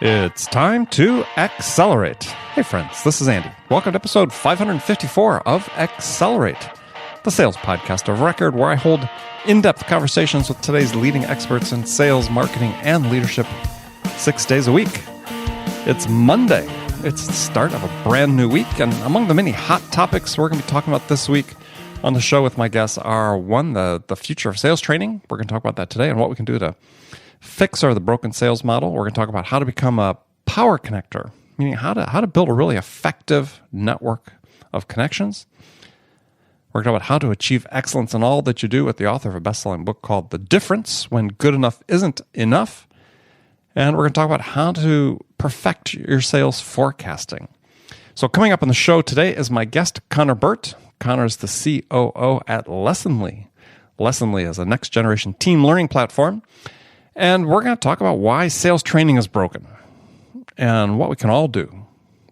It's time to accelerate. Hey friends, this is Andy. Welcome to episode 554 of Accelerate, the sales podcast of record where I hold in-depth conversations with today's leading experts in sales, marketing, and leadership 6 days a week. It's Monday. It's the start of a brand new week, and among the many hot topics we're going to be talking about this week on the show with my guests are, one, the future of sales training. We're going to talk about that today and what we can do to fix the broken sales model. We're going to talk about how to become a power connector, meaning how to build a really effective network of connections. We're going to talk about how to achieve excellence in all that you do with the author of a best-selling book called The Difference When Good Enough Isn't Enough. And we're going to talk about how to perfect your sales forecasting. So coming up on the show today is my guest, Burt. Connor is the COO at Lessonly. Lessonly is a next-generation team learning platform. And we're going to talk about why sales training is broken and what we can all do,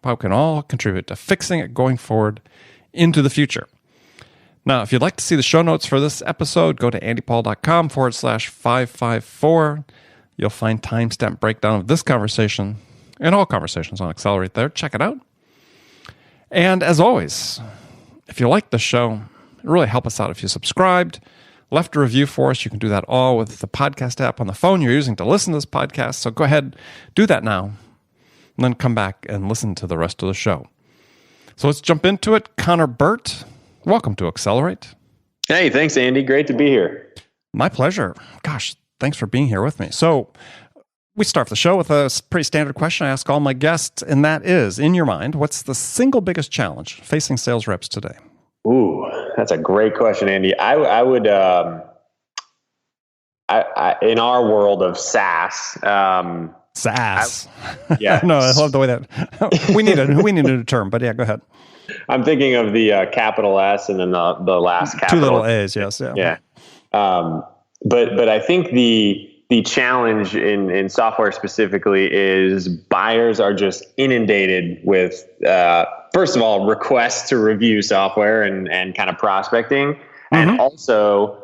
how we can all contribute to fixing it going forward into the future. Now, if you'd like to see the show notes for this episode, go to andypaul.com/554. You'll find timestamp breakdown of this conversation and all conversations on Accelerate there. Check it out. And as always, if you like the show, it really help us out if you subscribed, left a review for us. You can do that all with the podcast app on the phone you're using to listen to this podcast. So go ahead, do that now, and then come back and listen to the rest of the show. So let's jump into it. Burt, welcome to Accelerate. Hey, thanks, Andy. Great to be here. My pleasure. Gosh, thanks for being here with me. So we start the show with a pretty standard question I ask all my guests, and that is, in your mind, what's the single biggest challenge facing sales reps today? Ooh, that's a great question, Andy. I would, in our world of SaaS, SaaS. Yeah. No, I love the way that we need a new term, but yeah, go ahead. I'm thinking of the capital S and then the last capital. Two little A's, yes, yeah. Yeah. But I think the challenge in software specifically is buyers are just inundated with, first of all, requests to review software and kind of prospecting. Mm-hmm. And also,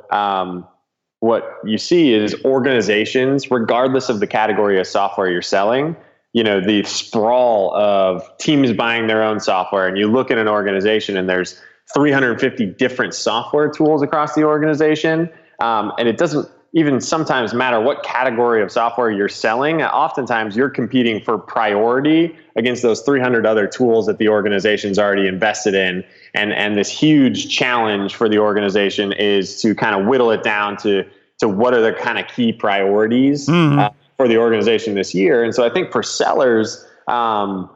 what you see is organizations, regardless of the category of software you're selling, the sprawl of teams buying their own software, and you look at an organization and there's 350 different software tools across the organization. And it doesn't even sometimes matter what category of software you're selling. Oftentimes you're competing for priority against those 300 other tools that the organization's already invested in. And this huge challenge for the organization is to kind of whittle it down to what are the kind of key priorities for the organization this year. And so I think for sellers, 10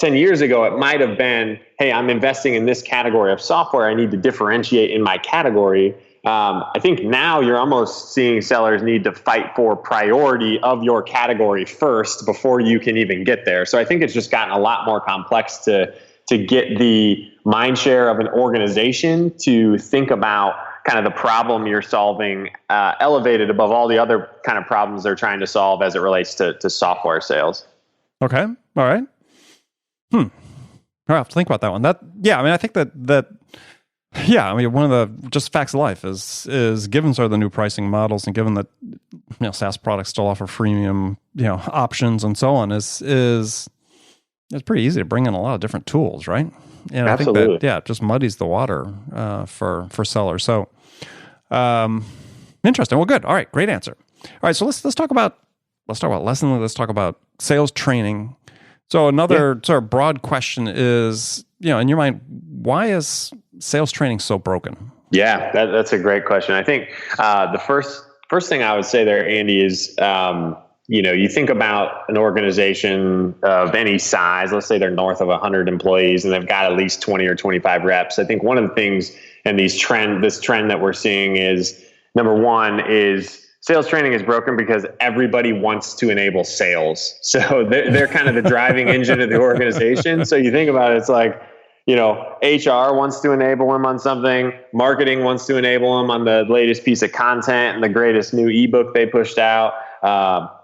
years ago, it might have been, hey, I'm investing in this category of software. I need to differentiate in my category. I think now you're almost seeing sellers need to fight for priority of your category first before you can even get there. So I think it's just gotten a lot more complex to get the mind share of an organization to think about kind of the problem you're solving, elevated above all the other kind of problems they're trying to solve as it relates to software sales. Okay. All right. I'll have to think about that one. I think that one of the just facts of life is given sort of the new pricing models, and given that SaaS products still offer freemium options and so on, is it's pretty easy to bring in a lot of different tools, right? And Absolutely. I think that it just muddies the water for sellers. So interesting. Well, good. All right, great answer. All right, so let's talk about Lessonly. Let's talk about sales training. So another sort of broad question is, in your mind, why is sales training so broken? Yeah, that's a great question. I think the first thing I would say there, Andy, is you think about an organization of any size. Let's say they're north of 100 employees and they've got at least 20 or 25 reps. I think one of the things and this trend that we're seeing is, number one, is sales training is broken because everybody wants to enable sales. So they're kind of the driving engine of the organization. So you think about it, it's like, HR wants to enable them on something. Marketing wants to enable them on the latest piece of content and the greatest new ebook they pushed out.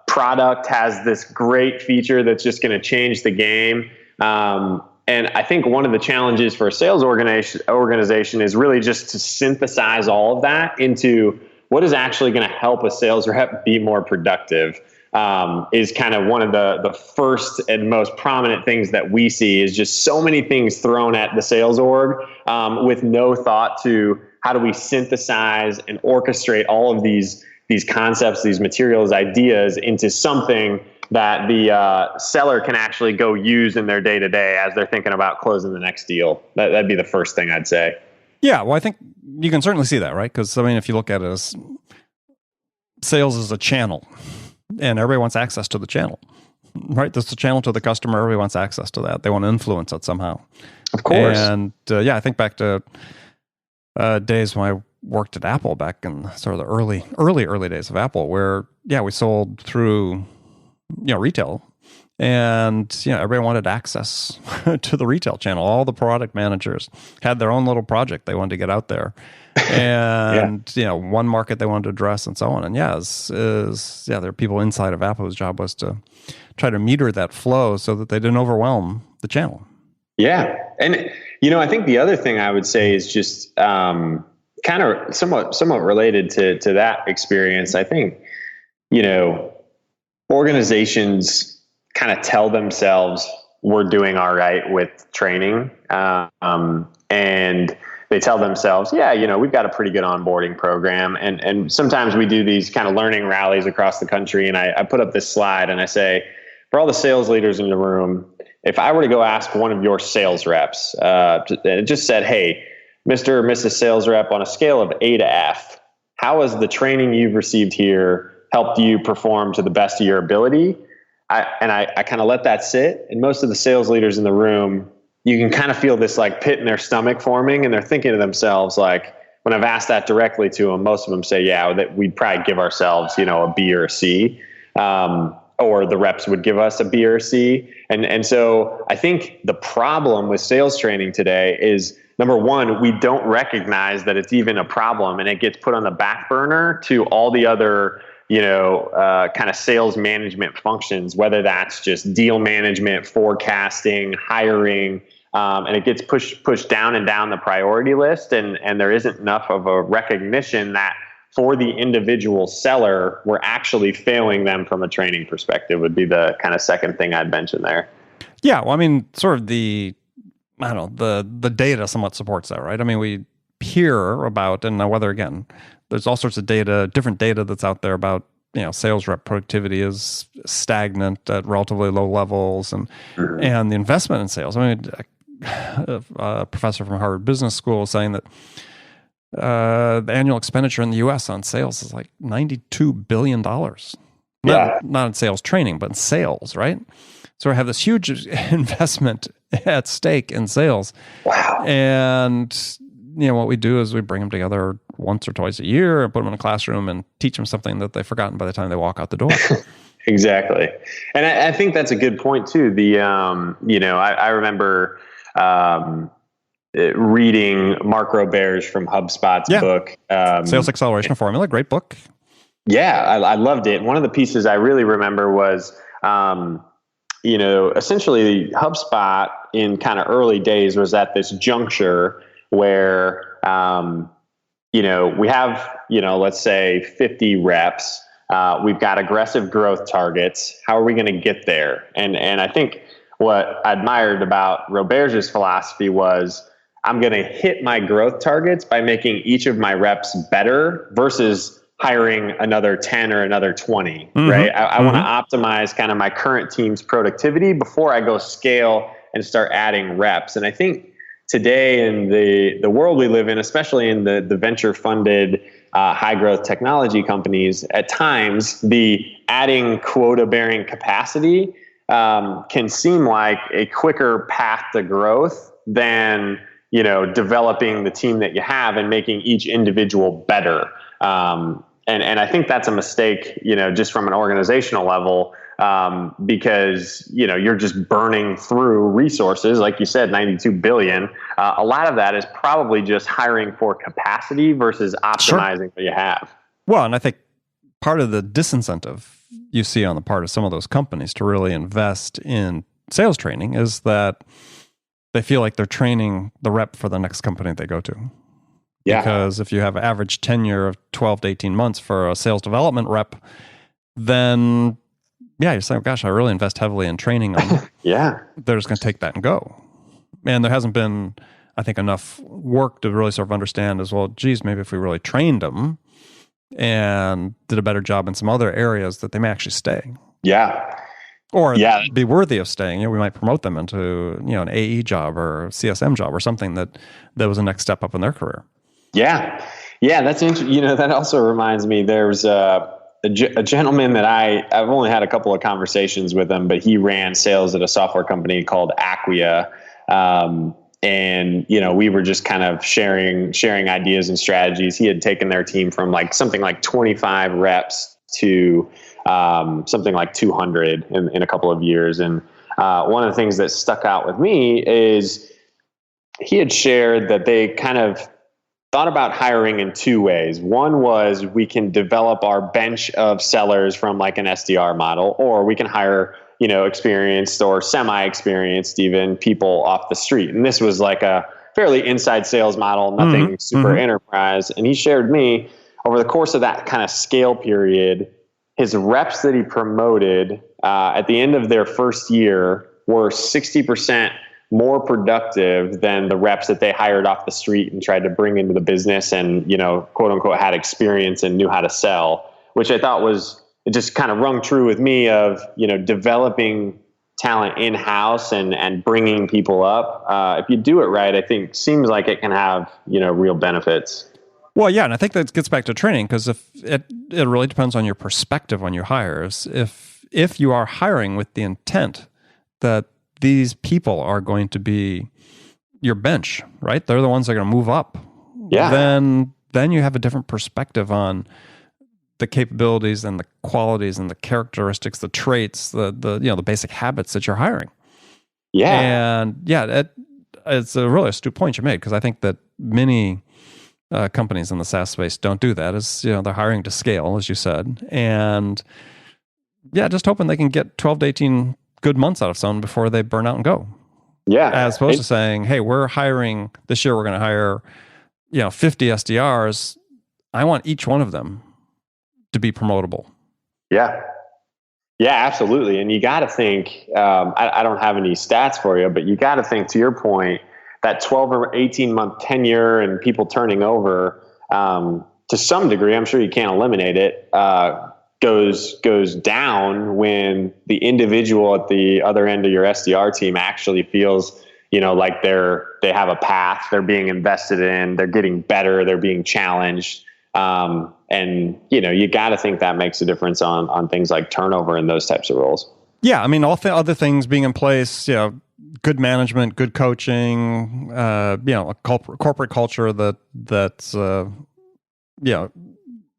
Product has this great feature that's just going to change the game. And I think one of the challenges for a sales organization is really just to synthesize all of that into what is actually going to help a sales rep be more productive, is kind of one of the first and most prominent things that we see. Is just so many things thrown at the sales org, with no thought to how do we synthesize and orchestrate all of these concepts, these materials, ideas into something that the seller can actually go use in their day-to-day as they're thinking about closing the next deal. That'd be the first thing I'd say. Yeah, well, I think you can certainly see that, right? Because, I mean, if you look at it as sales is a channel, and everybody wants access to the channel, right? That's the channel to the customer. Everybody wants access to that. They want to influence it somehow. Of course. And, I think back to days when I worked at Apple back in sort of the early days of Apple, where, we sold through, retail. And, everybody wanted access to the retail channel. All the product managers had their own little project they wanted to get out there. And, one market they wanted to address and so on. And there are people inside of Apple whose job was to try to meter that flow so that they didn't overwhelm the channel. Yeah. And, I think the other thing I would say is just kind of somewhat related to that experience. I think, organizations kind of tell themselves we're doing all right with training. And they tell themselves, we've got a pretty good onboarding program. And sometimes we do these kind of learning rallies across the country. And I put up this slide and I say, for all the sales leaders in the room, if I were to go ask one of your sales reps, and it just said, hey, Mr. or Mrs. Sales Rep, on a scale of A to F, how has the training you've received here helped you perform to the best of your ability? I kind of let that sit. And most of the sales leaders in the room, you can kind of feel this like pit in their stomach forming, and they're thinking to themselves, like, when I've asked that directly to them, most of them say, that we'd probably give ourselves, a B or a C, or the reps would give us a B or a C. And so I think the problem with sales training today is, number one, we don't recognize that it's even a problem, and it gets put on the back burner to all the other kind of sales management functions, whether that's just deal management, forecasting, hiring, and it gets pushed down and down the priority list. And there isn't enough of a recognition that for the individual seller, we're actually failing them from a training perspective would be the kind of second thing I'd mention there. Yeah. Well, I mean, sort of the data somewhat supports that, right? I mean, we hear about, and now whether, again, there's all sorts of data, different data that's out there about, sales rep productivity is stagnant at relatively low levels, and the investment in sales. I mean, a professor from Harvard Business School is saying that the annual expenditure in the U.S. on sales is like $92 billion. Not in sales training, but in sales, right? So we have this huge investment at stake in sales. Wow. And what we do is we bring them together once or twice a year and put them in a classroom and teach them something that they've forgotten by the time they walk out the door. Exactly. And I think that's a good point too. I remember reading Mark Roberge from HubSpot's book. Sales Acceleration Formula, great book. Yeah, I loved it. One of the pieces I really remember was, essentially HubSpot in kind of early days was at this juncture where, we have, let's say 50 reps. We've got aggressive growth targets. How are we going to get there? And I think what I admired about Roberge's philosophy was, I'm going to hit my growth targets by making each of my reps better versus hiring another 10 or another 20, right? I want to optimize kind of my current team's productivity before I go scale and start adding reps. And I think today in the world we live in, especially in the venture funded high growth technology companies, at times the adding quota bearing capacity can seem like a quicker path to growth than developing the team that you have and making each individual better. And I think that's a mistake, just from an organizational level, because, you're just burning through resources. Like you said, 92 billion. A lot of that is probably just hiring for capacity versus optimizing what you have. Well, and I think part of the disincentive you see on the part of some of those companies to really invest in sales training is that they feel like they're training the rep for the next company they go to. Yeah. Because if you have average tenure of 12 to 18 months for a sales development rep, then you're saying, gosh, I really invest heavily in training them. Yeah. They're just going to take that and go. And there hasn't been, I think, enough work to really sort of understand as well, geez, maybe if we really trained them and did a better job in some other areas, that they may actually stay. Yeah. Or be worthy of staying. We might promote them into, an AE job or a CSM job or something that was a next step up in their career. Yeah. Yeah. That's interesting. That also reminds me, there's a gentleman that I've only had a couple of conversations with him, but he ran sales at a software company called Acquia. And we were just kind of sharing ideas and strategies. He had taken their team from something like 25 reps to something like 200 in a couple of years. And one of the things that stuck out with me is he had shared that they kind of thought about hiring in two ways. One was, we can develop our bench of sellers from an SDR model, or we can hire experienced or semi-experienced even people off the street. And this was a fairly inside sales model, nothing super enterprise. And he shared me, over the course of that kind of scale period, his reps that he promoted at the end of their first year were 60% more productive than the reps that they hired off the street and tried to bring into the business and, quote unquote, had experience and knew how to sell, which I thought it just kind of rung true with me of, developing talent in-house and bringing people up. If you do it right, I think seems like it can have, real benefits. Well, yeah. And I think that gets back to training, because if it really depends on your perspective when you hire. If you are hiring with the intent that these people are going to be your bench, right? They're the ones that are going to move up. Yeah. Then you have a different perspective on the capabilities and the qualities and the characteristics, the traits, the basic habits that you're hiring. Yeah. And it's a really astute point you made, because I think that many companies in the SaaS space don't do that. They're hiring to scale, as you said. And just hoping they can get 12 to 18 good months out of someone before they burn out and go. Yeah. As opposed to saying, hey, we're hiring this year, we're going to hire, 50 SDRs. I want each one of them to be promotable. Yeah. Yeah, absolutely. And you got to think, I don't have any stats for you, but you got to think, to your point, that 12 or 18 month tenure and people turning over, to some degree, I'm sure you can't eliminate it, goes down when the individual at the other end of your SDR team actually feels, like they have a path, they're being invested in, they're getting better, they're being challenged. And you got to think that makes a difference on things like turnover in those types of roles. Yeah. I mean, all the other things being in place, good management, good coaching, a corporate culture that's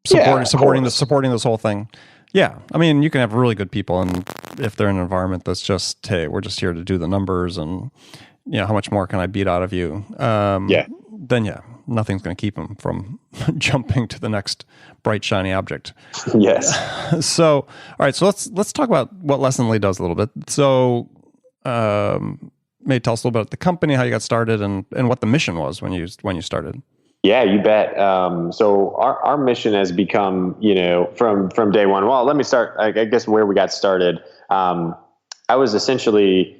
supporting this whole thing. Yeah. I mean, you can have really good people, and if they're in an environment that's just, hey, we're just here to do the numbers and, how much more can I beat out of you? Then nothing's going to keep them from jumping to the next bright, shiny object. Yes. So, all right. So let's talk about what Lessonly does a little bit. So, maybe tell us a little bit about the company, how you got started, and what the mission was when you started. Yeah, you bet. So our mission has become, from day one. Well, let me start, I guess, where we got started. I was essentially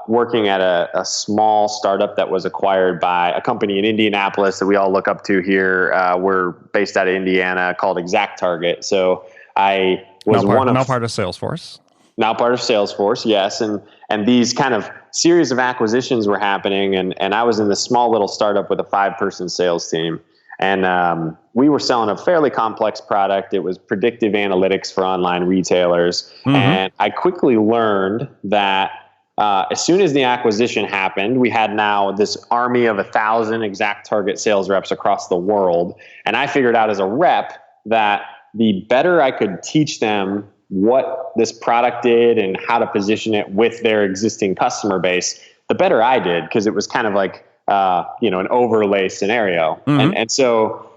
working at a small startup that was acquired by a company in Indianapolis that we all look up to here. We're based out of Indiana, called ExactTarget. So I was now part of Salesforce. Now part of Salesforce, yes. And these kind of series of acquisitions were happening, and I was in this small little startup with a 5-person sales team. And we were selling a fairly complex product. It was predictive analytics for online retailers. Mm-hmm. And I quickly learned that as soon as the acquisition happened, we had now this army of 1,000 ExactTarget sales reps across the world. And I figured out as a rep that the better I could teach them what this product did and how to position it with their existing customer base, the better I did, because it was kind of like an overlay scenario. Mm-hmm. And so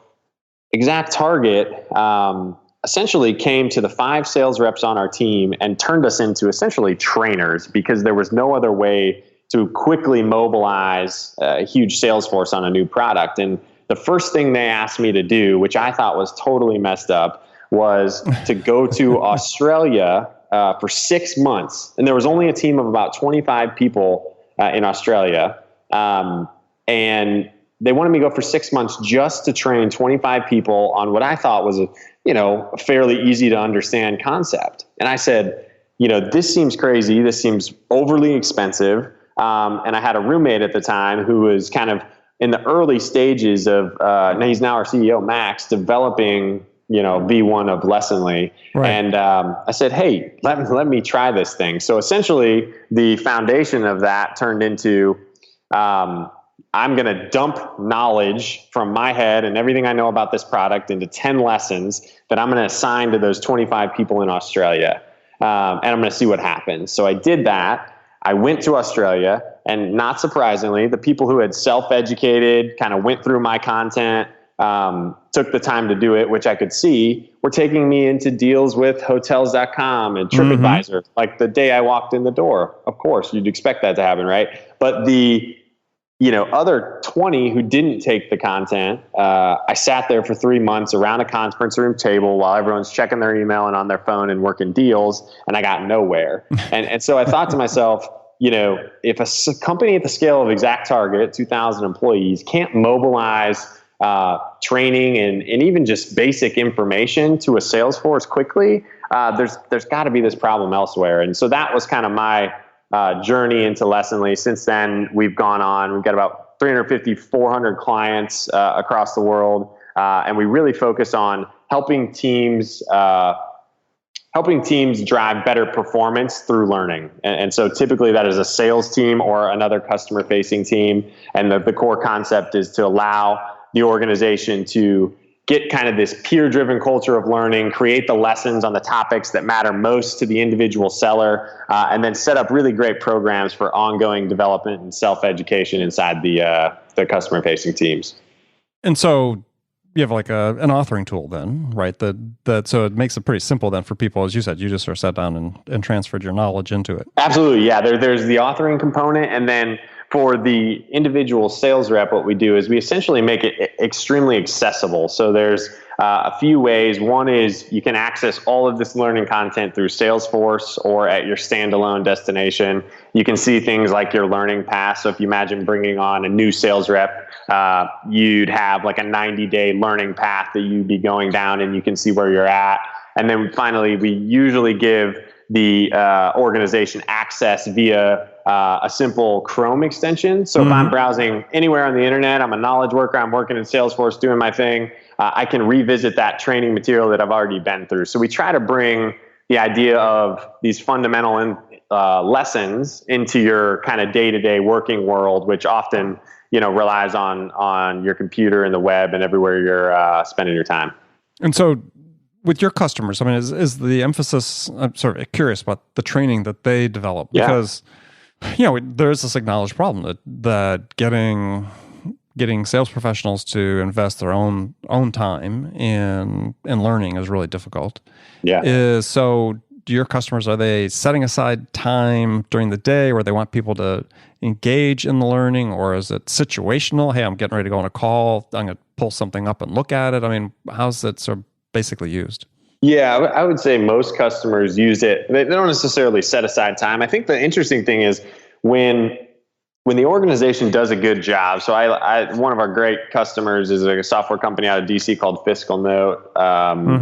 ExactTarget essentially came to the 5 sales reps on our team and turned us into essentially trainers, because there was no other way to quickly mobilize a huge sales force on a new product. And the first thing they asked me to do, which I thought was totally messed up, was to go to Australia for 6 months. And there was only a team of about 25 people in Australia. And they wanted me to go for 6 months just to train 25 people on what I thought was a fairly easy to understand concept. And I said, this seems crazy. This seems overly expensive. And I had a roommate at the time who was kind of in the early stages of, he's now our CEO, Max, developing, V1 of Lessonly. Right. And I said, hey, let me try this thing. So essentially the foundation of that turned into, I'm going to dump knowledge from my head and everything I know about this product into 10 lessons that I'm going to assign to those 25 people in Australia. And I'm going to see what happens. So I did that. I went to Australia, and not surprisingly, the people who had self-educated, kind of went through my content, took the time to do it, which I could see, were taking me into deals with Hotels.com and TripAdvisor, like the day I walked in the door. Of course, you'd expect that to happen, right? But the other 20 who didn't take the content, I sat there for 3 months around a conference room table while everyone's checking their email and on their phone and working deals, and I got nowhere. And so I thought to myself, if a company at the scale of ExactTarget, 2,000 employees, can't mobilize training and even just basic information to a sales force quickly, there's got to be this problem elsewhere. And so that was kind of my journey into Lessonly. Since then, we've gone on. We've got about 350, 400 clients across the world, and we really focus on helping teams drive better performance through learning. And so typically that is a sales team or another customer-facing team. And the core concept is to allow the organization to get kind of this peer-driven culture of learning, create the lessons on the topics that matter most to the individual seller, and then set up really great programs for ongoing development and self-education inside the customer-facing teams. And so you have like an authoring tool then, right? So it makes it pretty simple then for people, as you said, you just sort of sat down and transferred your knowledge into it. Absolutely, yeah. There's the authoring component, and then for the individual sales rep, what we do is we essentially make it extremely accessible. So there's a few ways. One is you can access all of this learning content through Salesforce or at your standalone destination. You can see things like your learning path. So if you imagine bringing on a new sales rep, you'd have like a 90-day learning path that you'd be going down, and you can see where you're at. And then finally, we usually give the organization access via a simple Chrome extension. So if I'm browsing anywhere on the internet, I'm a knowledge worker, I'm working in Salesforce doing my thing, I can revisit that training material that I've already been through. So we try to bring the idea of these fundamental lessons into your kind of day-to-day working world, which often relies on your computer and the web and everywhere you're spending your time. And so with your customers, I mean, is the emphasis, I'm sort of curious about the training that they develop, because there is this acknowledged problem that getting sales professionals to invest their own time in learning is really difficult. Yeah. So do your customers, are they setting aside time during the day where they want people to engage in the learning, or is it situational? Hey, I'm getting ready to go on a call, I'm going to pull something up and look at it. I mean, how's it sort of basically used? Yeah, I would say most customers use it. They don't necessarily set aside time. I think the interesting thing is when the organization does a good job. So one of our great customers is a software company out of DC called Fiscal Note.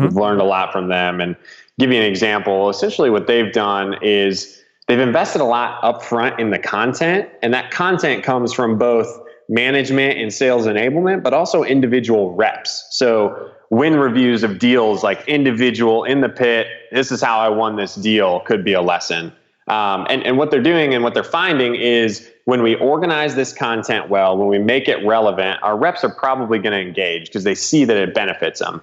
We've learned a lot from them. And give you an example, essentially what they've done is they've invested a lot upfront in the content, and that content comes from both management and sales enablement, but also individual reps. So win reviews of deals, like individual in the pit, this is how I won this deal, could be a lesson. And what they're doing and what they're finding is when we organize this content well, when we make it relevant, our reps are probably going to engage because they see that it benefits them.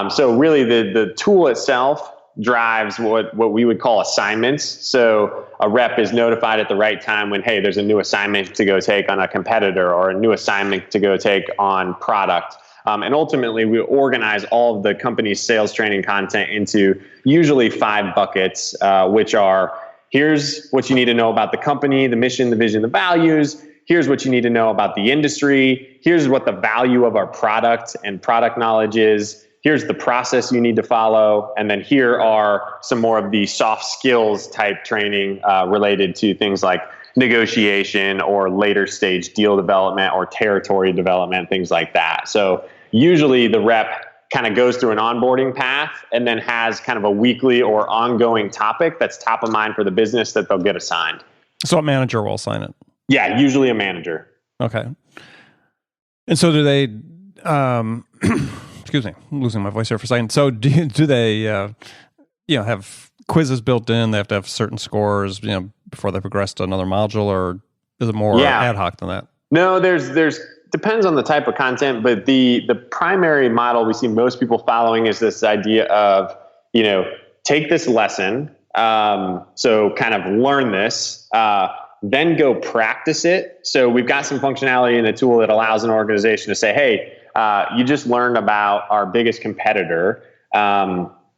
So really the tool itself drives what we would call assignments. So a rep is notified at the right time when, hey, there's a new assignment to go take on a competitor or a new assignment to go take on product. And ultimately, we organize all of the company's sales training content into usually 5 buckets, which are, here's what you need to know about the company, the mission, the vision, the values. here's what you need to know about the industry. Here's what the value of our product and product knowledge is. Here's the process you need to follow. And then here are some more of the soft skills type training related to things like negotiation or later stage deal development or territory development, things like that. So usually the rep kind of goes through an onboarding path and then has kind of a weekly or ongoing topic that's top of mind for the business that they'll get assigned. So a manager will assign it? Yeah, usually a manager. Okay. And so do they, excuse me, I'm losing my voice here for a second. So do they, have quizzes built in? They have to have certain scores, before they progress to another module, or is it more ad hoc than that? No, there's depends on the type of content, but the primary model we see most people following is this idea of, take this lesson, so kind of learn this, then go practice it. So we've got some functionality in the tool that allows an organization to say, hey, you just learned about our biggest competitor.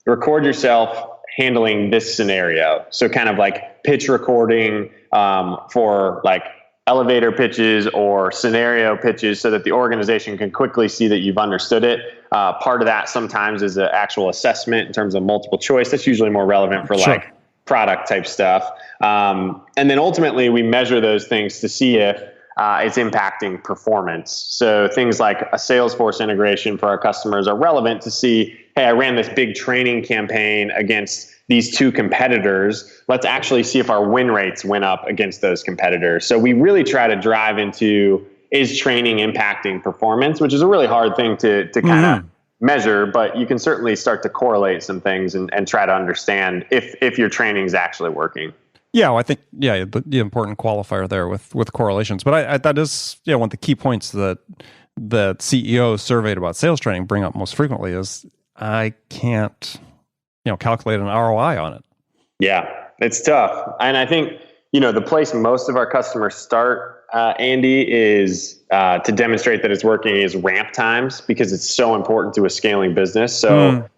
Record yourself handling this scenario. So kind of like pitch recording for like elevator pitches or scenario pitches so that the organization can quickly see that you've understood it. Part of that sometimes is an actual assessment in terms of multiple choice. That's usually more relevant for like product type stuff. And then ultimately we measure those things to see if it's impacting performance. So things like a Salesforce integration for our customers are relevant to see, hey, I ran this big training campaign against these two competitors. Let's actually see if our win rates went up against those competitors. So we really try to drive into, is training impacting performance, which is a really hard thing to kind of measure, but you can certainly start to correlate some things and try to understand if your training is actually working. Yeah, well, I think the important qualifier there with correlations, but I that is one of the key points that CEOs surveyed about sales training bring up most frequently is I can't calculate an ROI on it. Yeah, it's tough, and I think the place most of our customers start, Andy, is to demonstrate that it's working is ramp times, because it's so important to a scaling business. So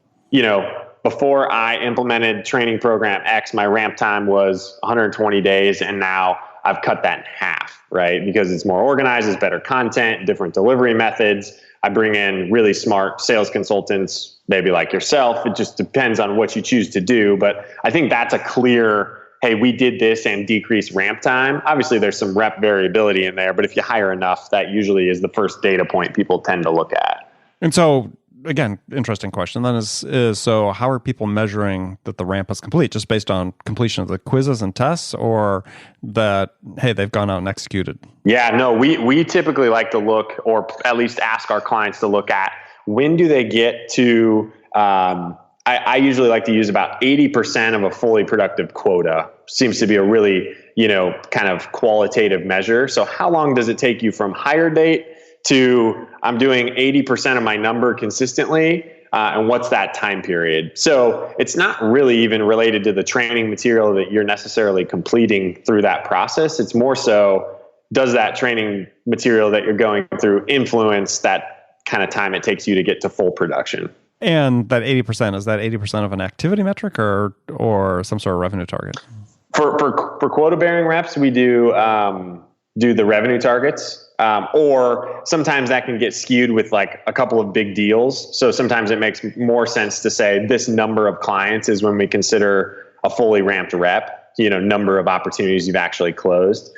before I implemented training program X, my ramp time was 120 days, and now I've cut that in half, right? Because it's more organized, it's better content, different delivery methods. I bring in really smart sales consultants, maybe like yourself. It just depends on what you choose to do. But I think that's a clear, hey, we did this and decreased ramp time. Obviously, there's some rep variability in there, but if you hire enough, that usually is the first data point people tend to look at. And so, again, interesting question then is so how are people measuring that the ramp is complete? Just based on completion of the quizzes and tests, or that, hey, they've gone out and executed? Yeah, no, we typically like to look, or at least ask our clients to look at, when do they get to, I usually like to use about 80% of a fully productive quota. Seems to be a really, kind of qualitative measure. So how long does it take you from hire date to I'm doing 80% of my number consistently, and what's that time period? So it's not really even related to the training material that you're necessarily completing through that process. It's more so, does that training material that you're going through influence that kind of time it takes you to get to full production? And that 80%, is that 80% of an activity metric or some sort of revenue target? For quota bearing reps, we do the revenue targets. Or sometimes that can get skewed with like a couple of big deals. So sometimes it makes more sense to say this number of clients is when we consider a fully ramped rep, number of opportunities you've actually closed.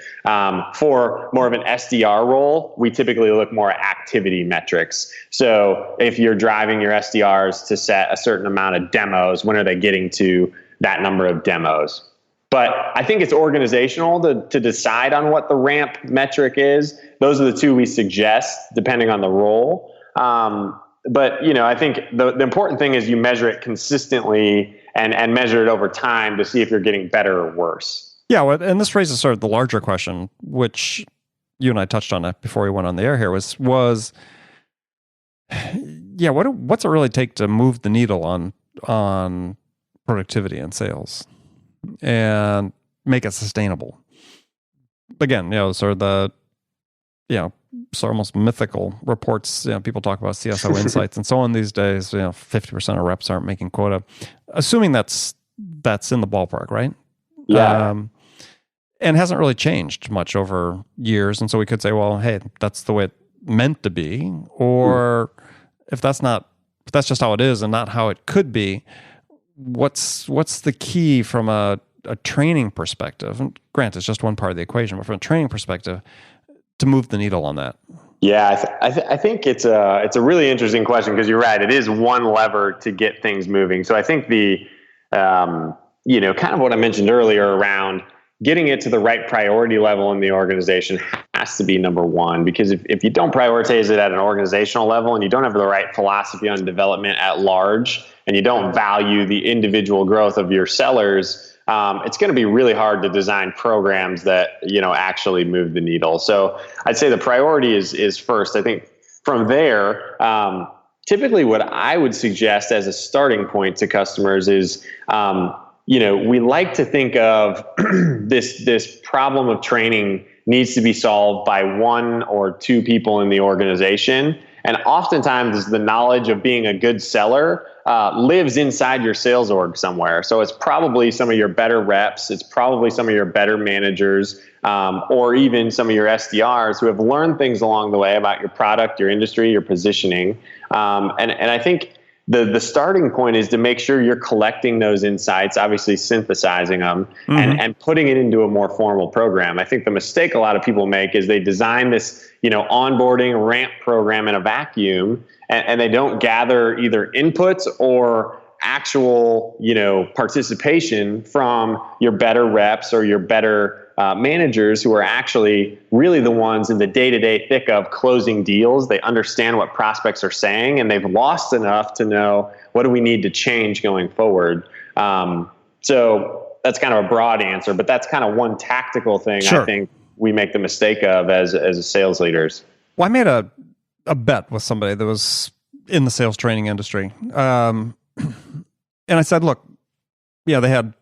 For more of an SDR role, we typically look more at activity metrics. So if you're driving your SDRs to set a certain amount of demos, when are they getting to that number of demos? But I think it's organizational to decide on what the ramp metric is. Those are the two we suggest, depending on the role. But I think the important thing is you measure it consistently and measure it over time to see if you're getting better or worse. Yeah, well, and this raises sort of the larger question, which you and I touched on it before we went on the air here, was what's it really take to move the needle on productivity and sales and make it sustainable? Again, sort of the, so almost mythical reports, people talk about CSO insights and so on these days, 50% of reps aren't making quota. Assuming that's in the ballpark, right? Yeah. and hasn't really changed much over years. And so we could say, well, hey, that's the way it meant to be. Or if that's just how it is and not how it could be, what's the key from a training perspective? And granted, it's just one part of the equation, but from a training perspective, to move the needle on that. Yeah, I think it's a really interesting question, because you're right. It is one lever to get things moving. So I think the kind of what I mentioned earlier around getting it to the right priority level in the organization has to be number one, because if you don't prioritize it at an organizational level and you don't have the right philosophy on development at large, and you don't value the individual growth of your sellers, it's going to be really hard to design programs that, actually move the needle. So I'd say the priority is first. I think from there, typically what I would suggest as a starting point to customers is, we like to think of this problem of training needs to be solved by one or two people in the organization. And oftentimes the knowledge of being a good seller lives inside your sales org somewhere. So it's probably some of your better reps. It's probably some of your better managers, or even some of your SDRs who have learned things along the way about your product, your industry, your positioning. And I think the starting point is to make sure you're collecting those insights, obviously synthesizing them, and putting it into a more formal program. I think the mistake a lot of people make is they design this, onboarding ramp program in a vacuum, and they don't gather either inputs or actual, participation from your better reps or your better managers, who are actually really the ones in the day-to-day thick of closing deals. They understand what prospects are saying, and they've lost enough to know, what do we need to change going forward? So that's kind of a broad answer, but that's kind of one tactical thing. Sure. I think we make the mistake of as sales leaders. Well, I made a bet with somebody that was in the sales training industry. And I said, look, they had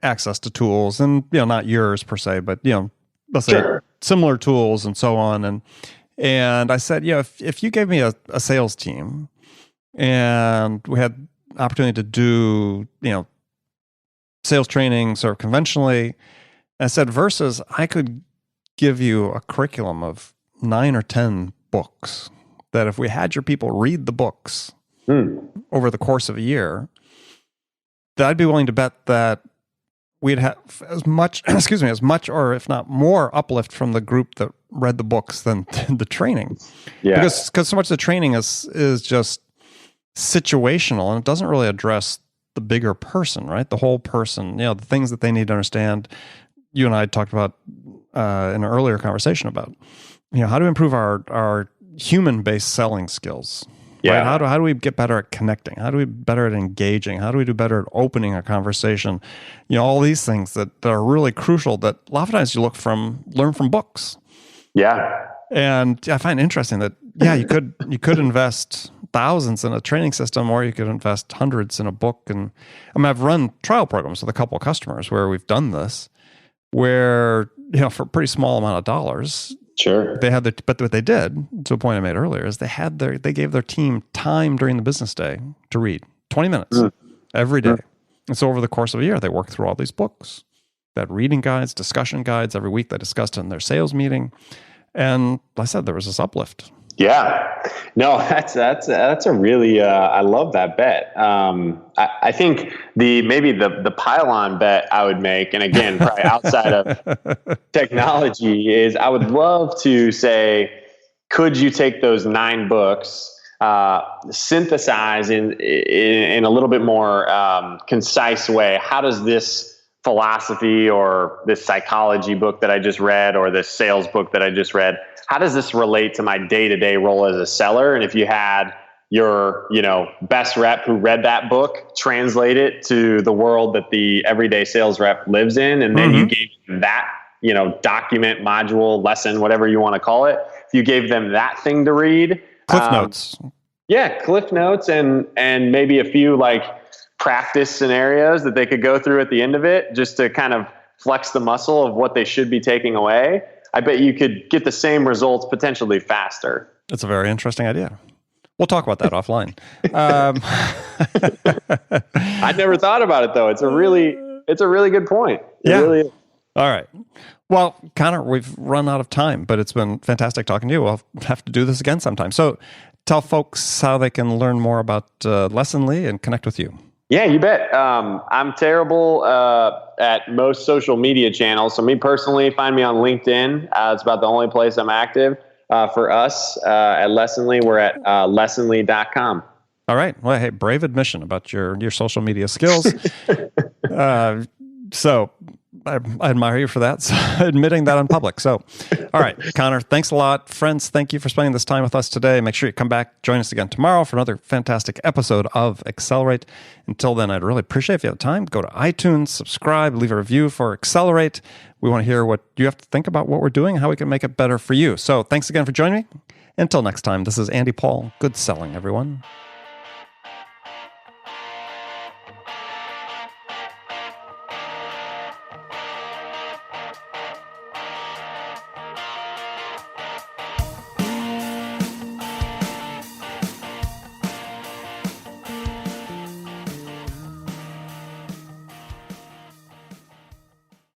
access to tools, and, not yours per se, but, let's say similar tools and so on. And I said, if you gave me a sales team and we had opportunity to do, sales training sort of conventionally, I said, versus I could give you a curriculum of 9 or 10 books, that if we had your people read the books over the course of a year, that I'd be willing to bet that we'd have as much, or if not more, uplift from the group that read the books than the training. Yeah. Because so much of the training is just situational, and it doesn't really address the bigger person, right? The whole person, the things that they need to understand. You and I talked about in an earlier conversation about, how to improve our human-based selling skills. Yeah. Right? How do we get better at connecting? How do we be better at engaging? How do we do better at opening a conversation? All these things that are really crucial that a lot of times you learn from books. Yeah. And I find it interesting that, you could invest thousands in a training system, or you could invest hundreds in a book. And I've run trial programs with a couple of customers where we've done this, where, for a pretty small amount of dollars, sure, but what they did, to a point I made earlier, is they gave their team time during the business day to read 20 minutes every day. And so over the course of a year, they worked through all these books. They had reading guides, discussion guides. Every week they discussed it in their sales meeting. And like I said, there was this uplift. Yeah, no, that's a really, I love that bet. I think maybe the pile-on bet I would make, and again, probably outside of technology, is I would love to say, could you take those 9 books, synthesize in a little bit more concise way? How does this philosophy or this psychology book that I just read, or this sales book that I just read, how does this relate to my day-to-day role as a seller? And if you had your, best rep who read that book, translate it to the world that the everyday sales rep lives in, and then you gave them that, document, module, lesson, whatever you want to call it. If you gave them that thing to read, Cliff Notes. Yeah, Cliff Notes, and maybe a few practice scenarios that they could go through at the end of it, just to kind of flex the muscle of what they should be taking away. I bet you could get the same results potentially faster. It's a very interesting idea. We'll talk about that offline. I never thought about it though. It's a really good point. It really is. All right. Well, Connor, we've run out of time, but it's been fantastic talking to you. We'll have to do this again sometime. So tell folks how they can learn more about Lessonly and connect with you. Yeah, you bet. I'm terrible at most social media channels. So me personally, find me on LinkedIn. It's about the only place I'm active. For us at Lessonly, we're at lessonly.com. All right. Well, hey, brave admission about your social media skills. So I admire you for that, so admitting that in public. So, all right, Connor, thanks a lot. Friends, thank you for spending this time with us today. Make sure you come back, join us again tomorrow for another fantastic episode of Accelerate. Until then, I'd really appreciate if you have time, go to iTunes, subscribe, leave a review for Accelerate. We want to hear what you have to think about what we're doing, how we can make it better for you. So thanks again for joining me. Until next time, this is Andy Paul. Good selling, everyone.